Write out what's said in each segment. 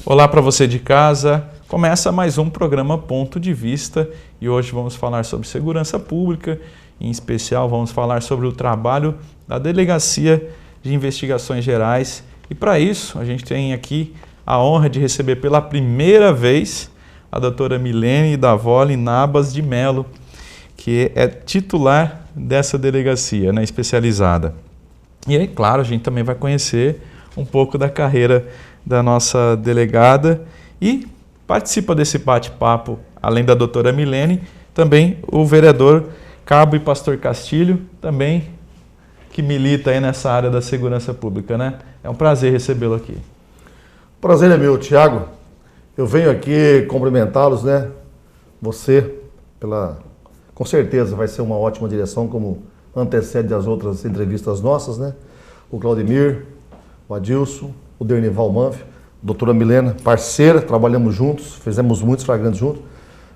Olá para você de casa, começa mais um programa Ponto de Vista e hoje vamos falar sobre segurança pública, em especial vamos falar sobre o trabalho da Delegacia de Investigações Gerais e para isso a gente tem aqui a honra de receber pela primeira vez a doutora Milene Davoli Nabas de Mello, que é titular dessa delegacia, né, especializada. E aí, claro, a gente também vai conhecer um pouco da carreira da nossa delegada e participa desse bate-papo, além da doutora Milene, também o vereador Cabo e Pastor Castilho, também que milita aí nessa área da segurança pública, né? É um prazer recebê-lo aqui. Prazer é meu, Tiago. Eu venho aqui cumprimentá-los, né? Você, com certeza vai ser uma ótima direção, como antecede as outras entrevistas nossas, né? O Claudemir, o Adilson, o Dernival Manfio, a doutora Milena, parceira, trabalhamos juntos, fizemos muitos flagrantes juntos.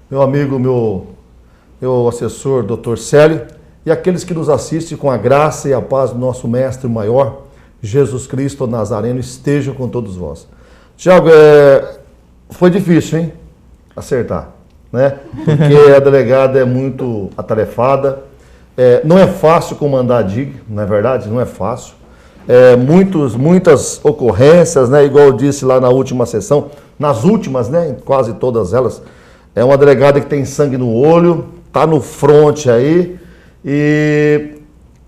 Meu amigo, meu assessor, doutor Célio, e aqueles que nos assistem com a graça e a paz do nosso Mestre maior, Jesus Cristo Nazareno, estejam com todos vós. Tiago, foi difícil, hein? Acertar, né? Porque a delegada é muito atarefada, não é fácil comandar a DIG, não é verdade? Não é fácil. Muitas ocorrências, né? Igual eu disse lá na última sessão, nas últimas, né? Quase todas elas, é uma delegada que tem sangue no olho, tá no fronte aí, e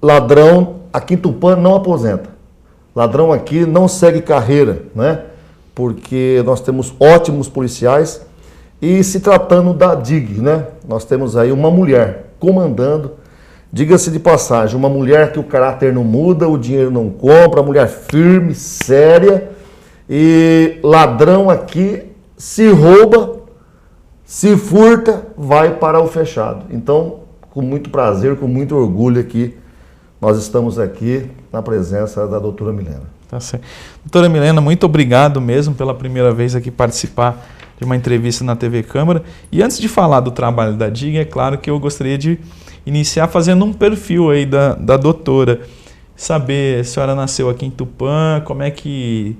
ladrão aqui em Tupã não aposenta. Ladrão aqui não segue carreira, né? Porque nós temos ótimos policiais e se tratando da DIG, né? Nós temos aí uma mulher comandando. Diga-se de passagem, uma mulher que o caráter não muda, o dinheiro não compra, mulher firme, séria, e ladrão aqui se rouba, se furta, vai para o fechado. Então, com muito prazer, com muito orgulho aqui, nós estamos aqui na presença da doutora Milena. Tá certo. Doutora Milena, muito obrigado mesmo pela primeira vez aqui participar de uma entrevista na TV Câmara. E antes de falar do trabalho da DIG, é claro que eu gostaria de iniciar fazendo um perfil aí da doutora. Saber, a senhora nasceu aqui em Tupã, como é que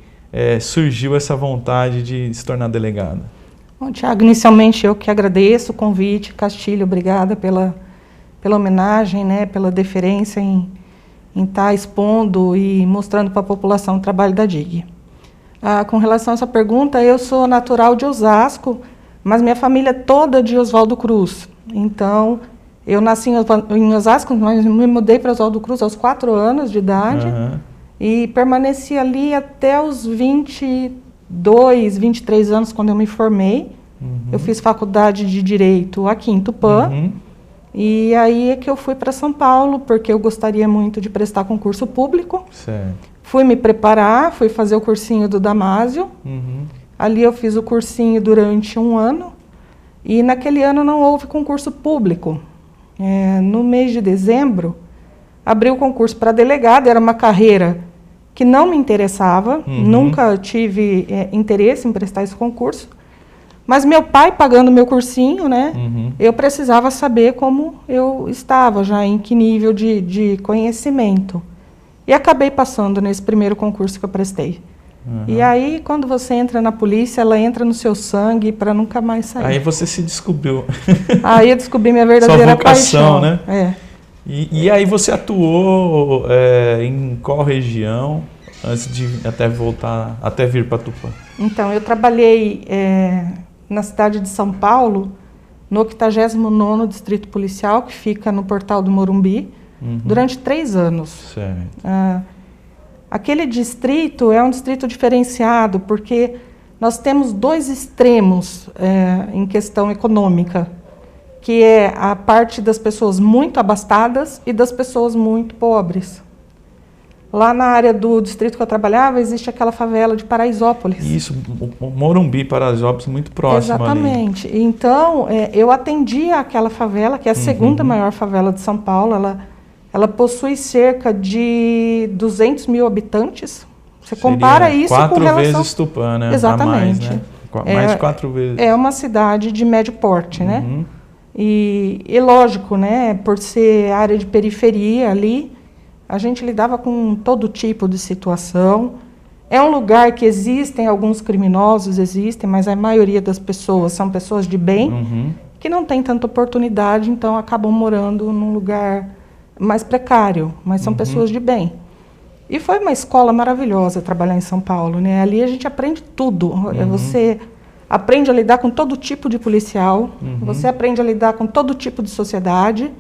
surgiu essa vontade de se tornar delegada? Bom, Tiago, inicialmente eu que agradeço o convite. Castilho, obrigada pela homenagem, né, pela deferência em estar expondo e mostrando para a população o trabalho da DIG. Com relação a essa pergunta, eu sou natural de Osasco, mas minha família é toda de Oswaldo Cruz. Então, eu nasci em Osasco, mas me mudei para Oswaldo Cruz aos 4 anos de idade e permaneci ali até os 22, 23 anos, quando eu me formei. Eu fiz faculdade de Direito aqui em Tupã. E aí é que eu fui para São Paulo, porque eu gostaria muito de prestar concurso público. Certo. Fui me preparar, fui fazer o cursinho do Damásio. Ali eu fiz o cursinho durante 1 ano. E naquele ano não houve concurso público. No mês de dezembro, abriu o concurso para delegado. Era uma carreira que não me interessava. Nunca tive interesse em prestar esse concurso. Mas meu pai pagando meu cursinho, né? Eu precisava saber como eu estava já, em que nível de conhecimento. E acabei passando nesse primeiro concurso que eu prestei. E aí, quando você entra na polícia, ela entra no seu sangue para nunca mais sair. Aí você se descobriu. Aí eu descobri minha verdadeira sua vocação, paixão, né? E aí você atuou em qual região antes de até vir para Tupã? Então, eu trabalhei na cidade de São Paulo, no 89º Distrito Policial, que fica no Portal do Morumbi, durante 3 anos. Certo. Aquele distrito é um distrito diferenciado, porque nós temos 2 extremos em questão econômica, que é a parte das pessoas muito abastadas e das pessoas muito pobres. Lá na área do distrito que eu trabalhava, existe aquela favela de Paraisópolis. Isso, Morumbi, Paraisópolis, muito próximo. Exatamente. Ali. Então, eu atendia aquela favela, que é a segunda maior favela de São Paulo. Ela possui cerca de 200 mil habitantes. Você compara isso com relação... 4 vezes Tupã, né? Exatamente. Mais, né? Mais de 4 vezes. É uma cidade de médio porte, né? E lógico, né? Por ser área de periferia ali, a gente lidava com todo tipo de situação. É um lugar que existem alguns criminosos, mas a maioria das pessoas são pessoas de bem, que não têm tanta oportunidade, então acabam morando num lugar mais precário, mas são pessoas de bem. E foi uma escola maravilhosa trabalhar em São Paulo, né? Ali a gente aprende tudo. Você aprende a lidar com todo tipo de policial, você aprende a lidar com todo tipo de sociedade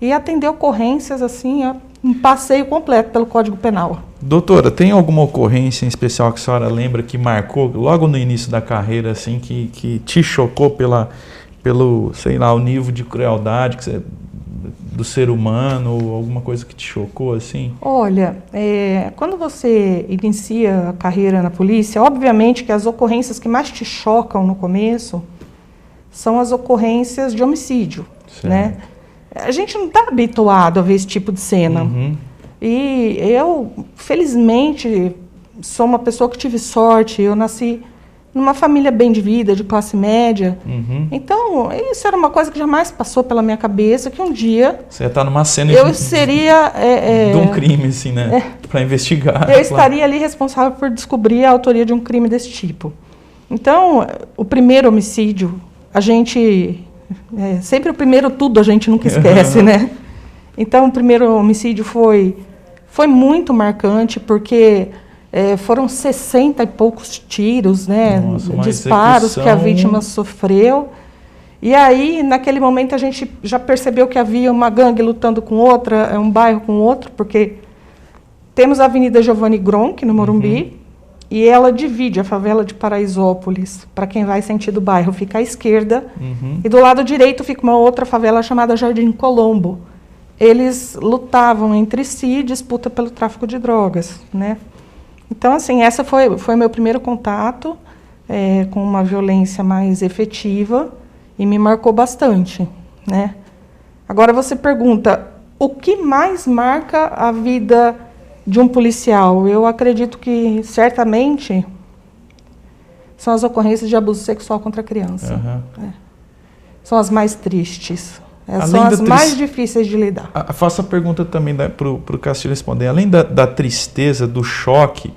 e atender ocorrências, assim, um passeio completo pelo Código Penal. Doutora, tem alguma ocorrência em especial que a senhora lembra que marcou logo no início da carreira, assim, que te chocou pelo, sei lá, o nível de crueldade do ser humano, ou alguma coisa que te chocou, assim? Olha, quando você inicia a carreira na polícia, obviamente que as ocorrências que mais te chocam no começo são as ocorrências de homicídio, né? A gente não está habituado a ver esse tipo de cena. E eu, felizmente, sou uma pessoa que tive sorte. Eu nasci numa família bem de vida, de classe média. Então, isso era uma coisa que jamais passou pela minha cabeça, que um dia... Você ia estar numa cena eu seria... de um crime, assim, né? Para investigar. Eu estaria ali responsável por descobrir a autoria de um crime desse tipo. Então, o primeiro homicídio, a gente... sempre o primeiro tudo a gente nunca esquece, né? Então, o primeiro homicídio foi muito marcante, porque foram 60 e poucos tiros, né? Nossa, disparos que a vítima sofreu. E aí, naquele momento, a gente já percebeu que havia uma gangue lutando com outra, um bairro com outro, porque temos a Avenida Giovanni Gronchi, no Morumbi, e ela divide a favela de Paraisópolis. Para quem vai sentido bairro, fica à esquerda. E do lado direito fica uma outra favela chamada Jardim Colombo. Eles lutavam entre si, disputa pelo tráfico de drogas, né? Então, assim, essa foi meu primeiro contato com uma violência mais efetiva e me marcou bastante, né? Agora você pergunta, o que mais marca a vida de um policial? Eu acredito que, certamente, são as ocorrências de abuso sexual contra a criança. São as mais tristes. São as mais difíceis de lidar. Faço a pergunta também para o Castilho responder. Além da tristeza, do choque,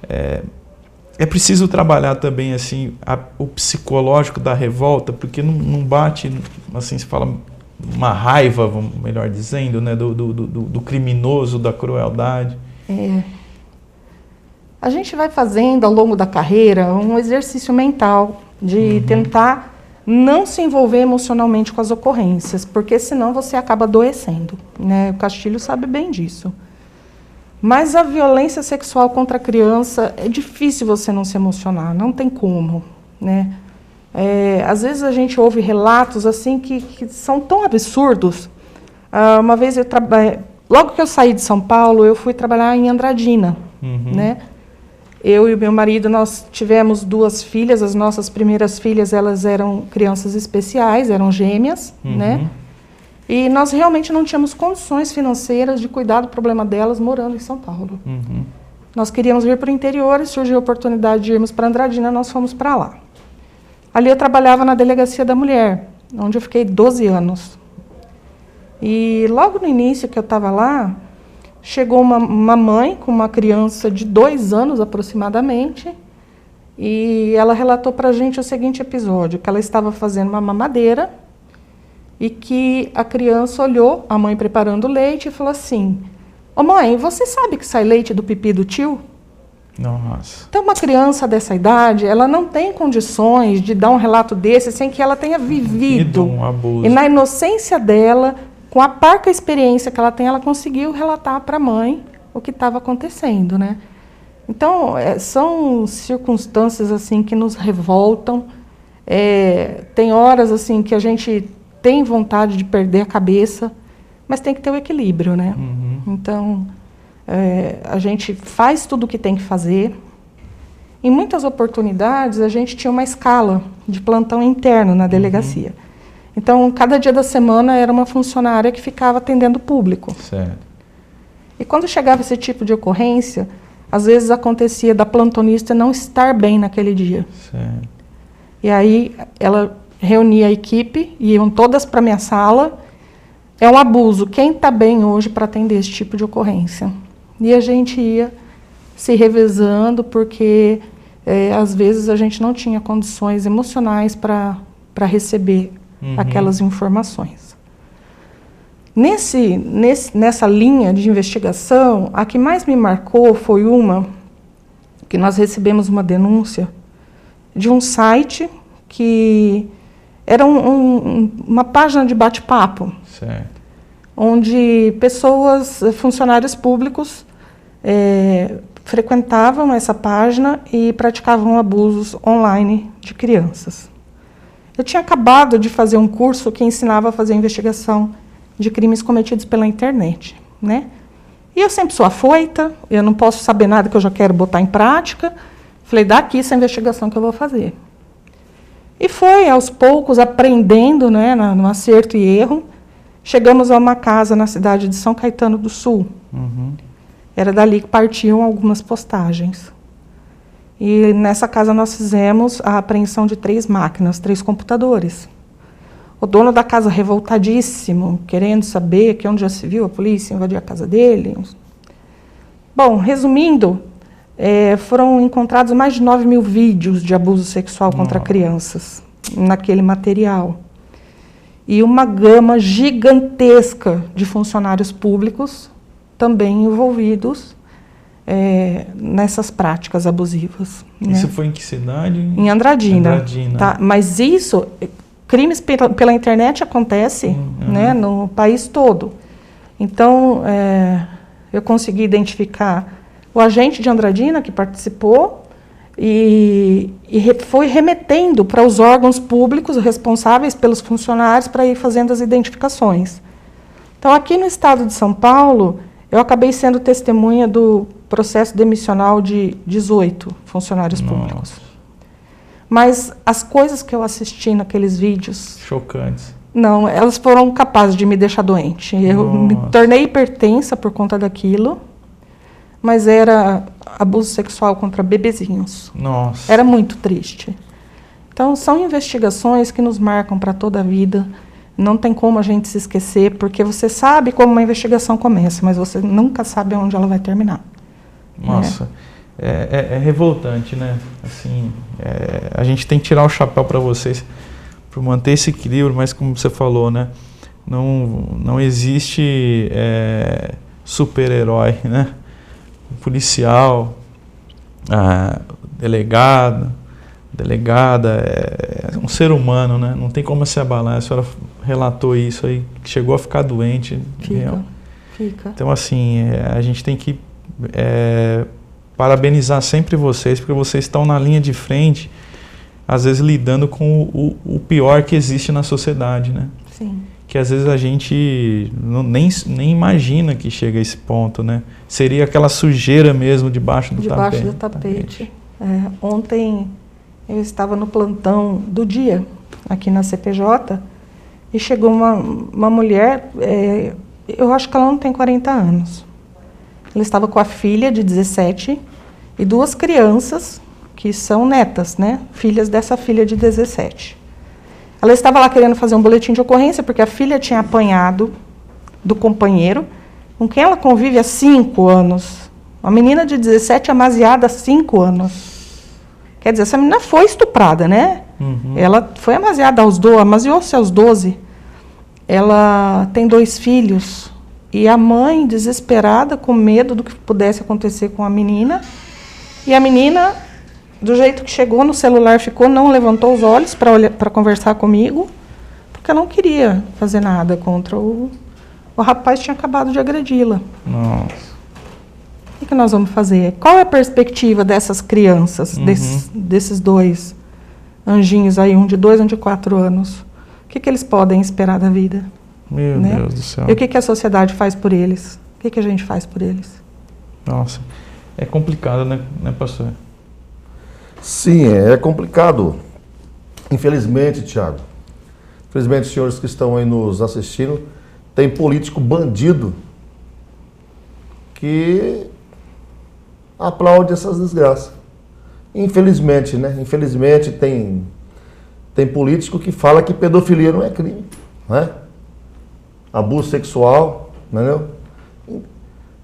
é preciso trabalhar também assim, o psicológico da revolta, porque não bate, assim, se fala, uma raiva, melhor dizendo, né, do criminoso, da crueldade. A gente vai fazendo ao longo da carreira um exercício mental de tentar não se envolver emocionalmente com as ocorrências, porque senão você acaba adoecendo, né? O Castilho sabe bem disso. Mas a violência sexual contra a criança, é difícil você não se emocionar, não tem como, né? Às vezes a gente ouve relatos assim que são tão absurdos. Uma vez logo que eu saí de São Paulo, eu fui trabalhar em Andradina, né? Eu e o meu marido, nós tivemos 2 filhas. As nossas primeiras filhas, elas eram crianças especiais, eram gêmeas, né? E nós realmente não tínhamos condições financeiras de cuidar do problema delas morando em São Paulo. Nós queríamos vir para o interior e surgiu a oportunidade de irmos para Andradina, nós fomos para lá. Ali eu trabalhava na Delegacia da Mulher, onde eu fiquei 12 anos. E logo no início que eu estava lá, chegou uma mãe com uma criança de 2 anos aproximadamente, e ela relatou para a gente o seguinte episódio, que ela estava fazendo uma mamadeira e que a criança olhou a mãe preparando o leite e falou assim: "Ô mãe, você sabe que sai leite do pipi do tio?" Nossa. Então, uma criança dessa idade, ela não tem condições de dar um relato desse sem que ela tenha vivido. Um abuso. E na inocência dela, com a parca experiência que ela tem, ela conseguiu relatar para a mãe o que estava acontecendo, né? Então, são circunstâncias assim que nos revoltam. Tem horas assim que a gente tem vontade de perder a cabeça, mas tem que ter o equilíbrio, né? Então, a gente faz tudo o que tem que fazer. Em muitas oportunidades, a gente tinha uma escala de plantão interno na delegacia. Então, cada dia da semana era uma funcionária que ficava atendendo o público. Certo. E quando chegava esse tipo de ocorrência, às vezes acontecia da plantonista não estar bem naquele dia. Certo. E aí ela reunia a equipe, iam todas para a minha sala. É um abuso. Quem está bem hoje para atender esse tipo de ocorrência? E a gente ia se revezando, porque às vezes a gente não tinha condições emocionais para receber aquelas informações. Nessa linha de investigação, a que mais me marcou foi uma que nós recebemos uma denúncia de um site que era uma página de bate-papo, onde pessoas, funcionários públicos, frequentavam essa página e praticavam abusos online de crianças. Eu tinha acabado de fazer um curso que ensinava a fazer investigação de crimes cometidos pela internet, né? E eu sempre sou afoita, eu não posso saber nada que eu já quero botar em prática. Falei, daqui essa investigação que eu vou fazer. E foi, aos poucos, aprendendo, né, no acerto e erro. Chegamos a uma casa na cidade de São Caetano do Sul. Era dali que partiam algumas postagens. E nessa casa nós fizemos a apreensão de 3 máquinas, 3 computadores. O dono da casa revoltadíssimo, querendo saber que onde já se viu a polícia invadir a casa dele. Bom, resumindo, foram encontrados mais de 9.000 vídeos de abuso sexual contra crianças naquele material. E uma gama gigantesca de funcionários públicos também envolvidos nessas práticas abusivas. Isso, né? foi em que cidade? Em Andradina. Tá? Mas isso, crimes pela internet acontecem, né, no país todo. Então, eu consegui identificar o agente de Andradina que participou e foi remetendo para os órgãos públicos responsáveis pelos funcionários para ir fazendo as identificações. Então, aqui no estado de São Paulo, eu acabei sendo testemunha do processo demissional de 18 funcionários públicos. Mas as coisas que eu assisti naqueles vídeos... Chocantes. Não, elas foram capazes de me deixar doente. Eu me tornei hipertensa por conta daquilo, mas era abuso sexual contra bebezinhos. Nossa. Era muito triste. Então, são investigações que nos marcam para toda a vida. Não tem como a gente se esquecer, porque você sabe como uma investigação começa, mas você nunca sabe onde ela vai terminar. Nossa, é revoltante, né? Assim, a gente tem que tirar o chapéu para vocês, por manter esse equilíbrio, mas como você falou, né? Não existe super-herói, né? O policial, delegada, é um ser humano, né? Não tem como se abalar. A senhora relatou isso aí, chegou a ficar doente. Fica. Então, assim, a gente tem que parabenizar sempre vocês, porque vocês estão na linha de frente, às vezes lidando com o pior que existe na sociedade, né? Sim. Que às vezes a gente nem imagina que chega a esse ponto, né? Seria aquela sujeira mesmo debaixo do tapete. Ontem eu estava no plantão do dia, aqui na CPJ, e chegou uma mulher, eu acho que ela não tem 40 anos. Ela estava com a filha de 17 e 2 crianças, que são netas, né? Filhas dessa filha de 17. Ela estava lá querendo fazer um boletim de ocorrência, porque a filha tinha apanhado do companheiro, com quem ela convive há 5 anos. Uma menina de 17 amaziada há 5 anos. Quer dizer, essa menina foi estuprada, né? Ela foi amaziada amaziou-se aos 12. Ela tem 2 filhos. E a mãe, desesperada, com medo do que pudesse acontecer com a menina. E a menina, do jeito que chegou no celular, ficou, não levantou os olhos para conversar comigo, porque eu não queria fazer nada contra o rapaz que tinha acabado de agredi-la. Nossa. O que nós vamos fazer? Qual é a perspectiva dessas crianças, desses 2 anjinhos aí, um de 2 e um de 4 anos? O que eles podem esperar da vida? Meu Deus do céu. E o que a sociedade faz por eles? O que a gente faz por eles? Nossa, é complicado, né, pastor? Sim, é complicado. Infelizmente, Tiago, infelizmente, os senhores que estão aí nos assistindo, tem político bandido que aplaude essas desgraças. Infelizmente, né? Infelizmente, tem político que fala que pedofilia não é crime, né? Abuso sexual, entendeu?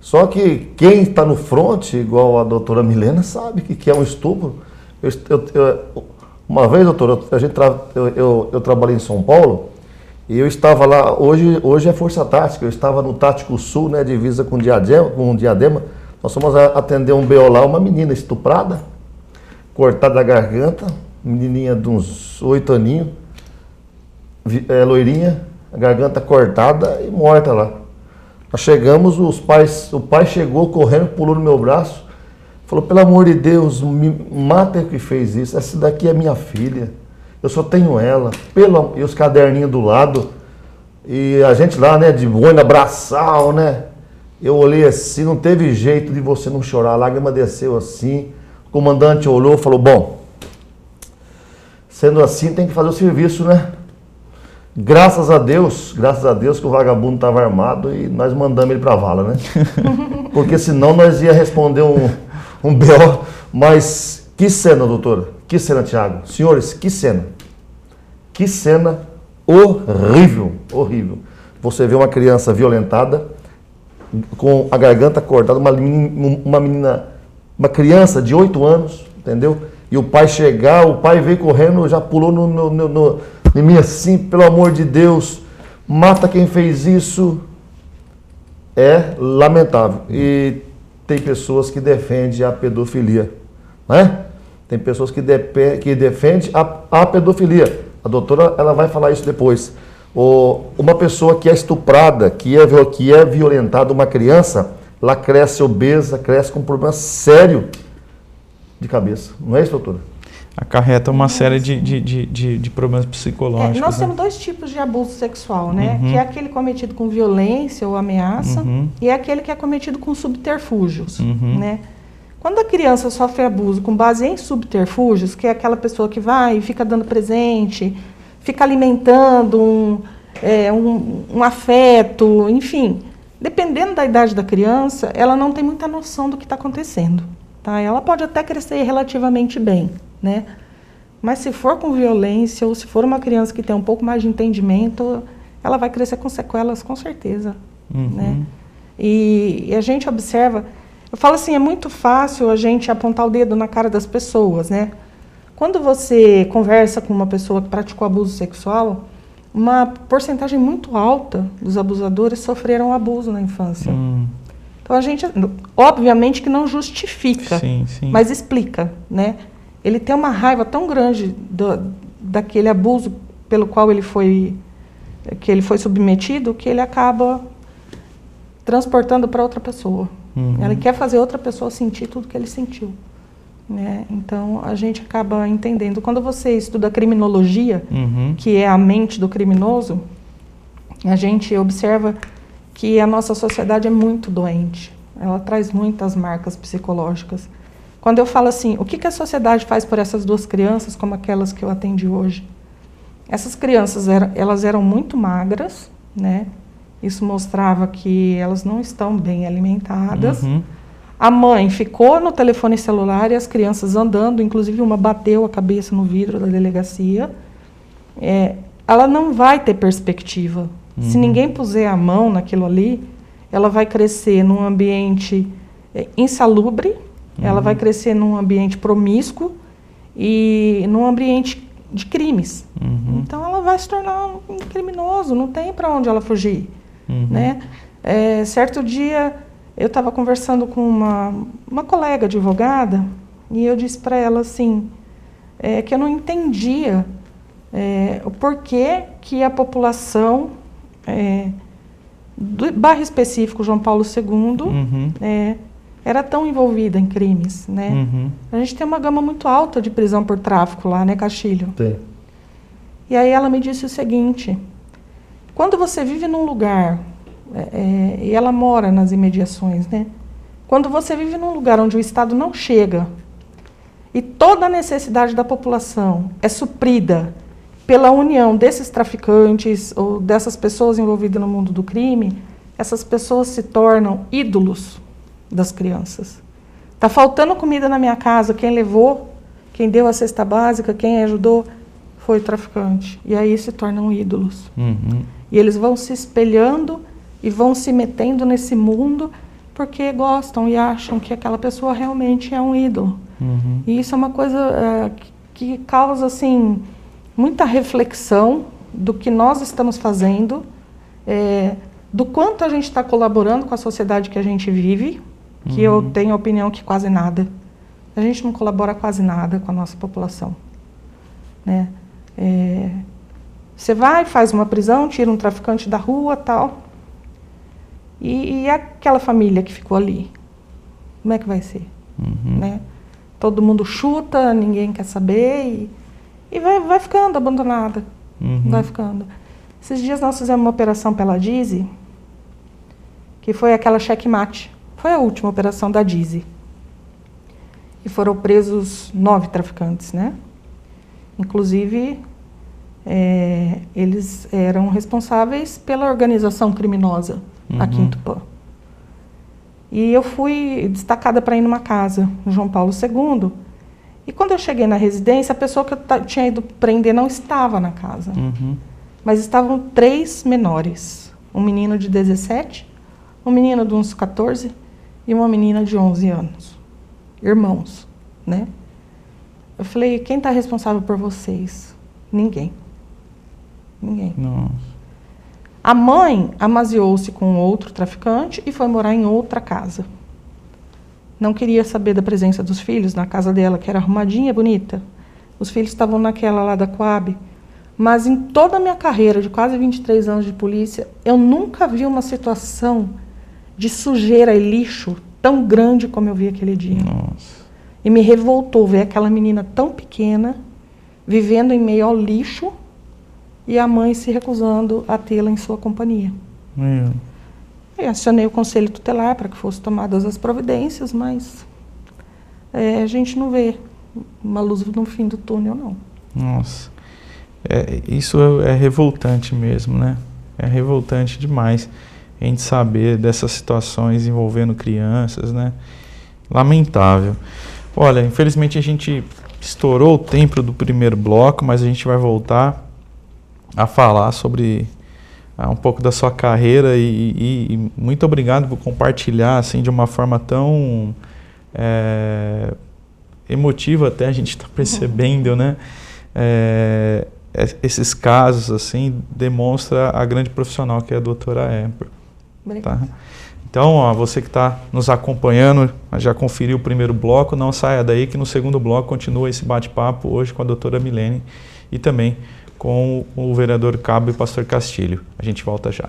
Só que quem está no front, igual a doutora Milena, sabe que é um estupro. Uma vez, doutora, eu trabalhei em São Paulo e eu estava lá, hoje é Força Tática, eu estava no Tático Sul, né, divisa com Diadema. Nós fomos atender um BO lá, uma menina estuprada, cortada da garganta, menininha de uns 8 aninhos, loirinha, a garganta cortada e morta lá. Nós chegamos, o pai chegou correndo, pulou no meu braço, falou, pelo amor de Deus, me mata o que fez isso, essa daqui é minha filha, eu só tenho ela, e os caderninhos do lado, e a gente lá, né, de boina, braçal, né, eu olhei assim, não teve jeito de você não chorar, a lágrima desceu assim, o comandante olhou e falou, bom, sendo assim tem que fazer o serviço, né? Graças a Deus que o vagabundo estava armado e nós mandamos ele para a vala, né? Porque senão nós ia responder um BO. Mas que cena, doutora? Que cena, Tiago? Senhores, que cena? Que cena horrível, horrível. Você vê uma criança violentada, com a garganta cortada, uma criança de 8 anos, entendeu? E o pai chegar, o pai veio correndo, já pulou em mim assim, pelo amor de Deus, mata quem fez isso. É lamentável. E tem pessoas que defendem a pedofilia, né? Tem pessoas que defendem a pedofilia. A doutora, ela vai falar isso depois. Uma pessoa que é estuprada, que é violentada, uma criança, ela cresce obesa, cresce com um problema sério de cabeça. Não é isso, doutora? Acarreta uma série de problemas psicológicos. Nós temos 2 tipos de abuso sexual, né? Que é aquele cometido com violência ou ameaça e é aquele que é cometido com subterfúgios, né? Quando a criança sofre abuso com base em subterfúgios, que é aquela pessoa que vai e fica dando presente, fica alimentando um afeto, enfim, dependendo da idade da criança, ela não tem muita noção do que está acontecendo, tá? Ela pode até crescer relativamente bem, né? Mas se for com violência ou se for uma criança que tem um pouco mais de entendimento, ela vai crescer com sequelas, com certeza, né? E a gente observa, eu falo assim, é muito fácil a gente apontar o dedo na cara das pessoas, né? Quando você conversa com uma pessoa que praticou abuso sexual, uma porcentagem muito alta dos abusadores sofreram abuso na infância. Então a gente, obviamente que não justifica, sim. mas explica, né? Ele tem uma raiva tão grande daquele abuso pelo qual ele foi submetido, que ele acaba transportando para outra pessoa. Ele quer fazer outra pessoa sentir tudo que ele sentiu, né? Então a gente acaba entendendo. Quando você estuda criminologia, que é a mente do criminoso, a gente observa que a nossa sociedade é muito doente. Ela traz muitas marcas psicológicas. Quando eu falo assim, o que a sociedade faz por essas 2 crianças, como aquelas que eu atendi hoje? Essas crianças, elas eram muito magras, né? Isso mostrava que elas não estão bem alimentadas. A mãe ficou no telefone celular e as crianças andando, inclusive uma bateu a cabeça no vidro da delegacia. Ela não vai ter perspectiva. Se ninguém puser a mão naquilo ali, ela vai crescer num ambiente insalubre, ela vai crescer num ambiente promíscuo e num ambiente de crimes. Então ela vai se tornar um criminoso, não tem para onde ela fugir, né? Certo dia eu estava conversando com uma colega advogada e eu disse para ela assim, que eu não entendia o porquê que a população do bairro específico João Paulo II era tão envolvida em crimes, né? A gente tem uma gama muito alta de prisão por tráfico lá, né, Castilho? Tem. E aí ela me disse o seguinte, quando você vive num lugar, e ela mora nas imediações, né? Quando você vive num lugar onde o Estado não chega e toda a necessidade da população é suprida pela união desses traficantes ou dessas pessoas envolvidas no mundo do crime, essas pessoas se tornam ídolos das crianças. Tá faltando comida na minha casa, quem levou, quem deu a cesta básica, quem ajudou, foi o traficante. E aí se tornam ídolos. E eles vão se espelhando e vão se metendo nesse mundo, porque gostam e acham que aquela pessoa realmente é um ídolo. E isso é uma coisa que causa, assim, muita reflexão do que nós estamos fazendo, do quanto a gente está colaborando com a sociedade que a gente vive, que eu tenho a opinião que quase nada. A gente não colabora quase nada com a nossa população, né? Você vai, faz uma prisão, tira um traficante da rua, tal, e aquela família que ficou ali, como é que vai ser? Né? Todo mundo chuta, ninguém quer saber, e vai ficando abandonada, vai ficando. Esses dias nós fizemos uma operação pela DISI, que foi aquela checkmate, foi a última operação da DISI. E foram presos 9 traficantes, né? Inclusive, eles eram responsáveis pela organização criminosa aqui em Tupã. E eu fui destacada para ir numa casa, no João Paulo II. E quando eu cheguei na residência, a pessoa que eu tinha ido prender não estava na casa. Mas estavam 3 menores. Um menino de 17, um menino de uns 14 e uma menina de 11 anos. Irmãos, né? Eu falei, quem está responsável por vocês? Ninguém. Ninguém. Nossa. A mãe amaziou-se com outro traficante e foi morar em outra casa. Não queria saber da presença dos filhos na casa dela, que era arrumadinha, bonita. Os filhos estavam naquela lá da Coab. Mas em toda a minha carreira, de quase 23 anos de polícia, eu nunca vi uma situação de sujeira e lixo tão grande como eu vi aquele dia. Nossa. E me revoltou ver aquela menina tão pequena, vivendo em meio ao lixo, e a mãe se recusando a tê-la em sua companhia. E acionei o conselho tutelar para que fossem tomadas as providências, mas a gente não vê uma luz no fim do túnel, não. Nossa. Isso é revoltante mesmo, né? É revoltante demais a gente saber dessas situações envolvendo crianças, né? Lamentável. Olha, infelizmente a gente estourou o tempo do primeiro bloco, mas a gente vai voltar a falar sobre um pouco da sua carreira e muito obrigado por compartilhar assim de uma forma tão emotiva, até a gente está percebendo, né? Esses casos assim demonstra a grande profissional que é a doutora Amber. Tá? Então, você que está nos acompanhando, já conferiu o primeiro bloco, não saia daí que no segundo bloco continua esse bate-papo hoje com a doutora Milene e também com o vereador Cabo e o pastor Castilho. A gente volta já.